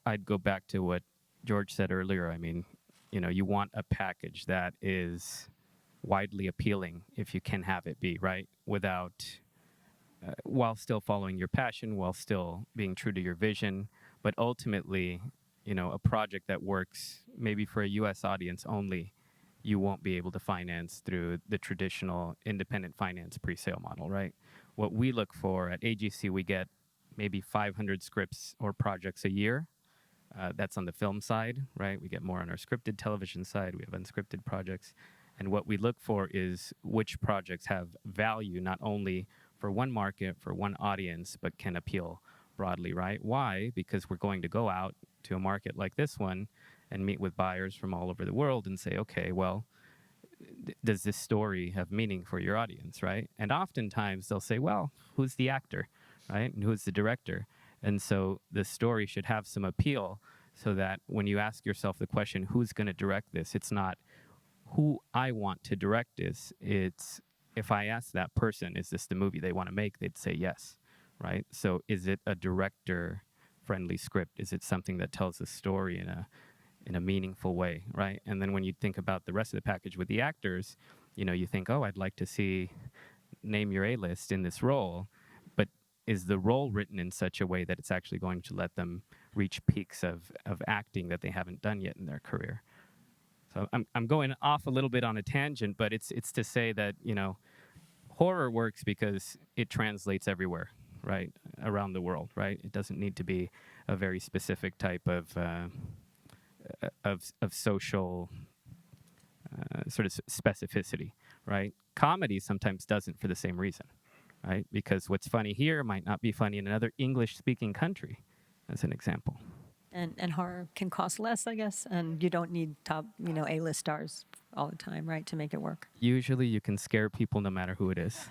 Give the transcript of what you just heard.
I'd go back to what George said earlier. I mean, you want a package that is widely appealing if you can have it be, right? Without, while still following your passion, while still being true to your vision. But ultimately, a project that works maybe for a US audience only, you won't be able to finance through the traditional independent finance pre sale model, right? What we look for at AGC, we get maybe 500 scripts or projects a year. That's on the film side, right? We get more on our scripted television side. We have unscripted projects. And what we look for is which projects have value not only for one market, for one audience, but can appeal broadly, right? Why? Because we're going to go out to a market like this one and meet with buyers from all over the world and say, okay, well, does this story have meaning for your audience, right? And oftentimes they'll say, well, who's the actor, right? And who's the director? And so the story should have some appeal so that when you ask yourself the question, who's going to direct this? It's not who I want to direct this. It's if I ask that person, is this the movie they want to make? They'd say yes, right? So is it a director friendly script? Is it something that tells a story in a meaningful way, right? And then when you think about the rest of the package with the actors, you think, oh, I'd like to see name your A-list in this role, but is the role written in such a way that it's actually going to let them reach peaks of acting that they haven't done yet in their career? So I'm going off a little bit on a tangent, but it's to say that horror works because it translates everywhere, right, around the world, right? It doesn't need to be a very specific type of social sort of specificity, right? Comedy sometimes doesn't for the same reason, right? Because what's funny here might not be funny in another English-speaking country, as an example. And horror can cost less, I guess, and you don't need top, A-list stars all the time, right, to make it work. Usually you can scare people no matter who it is.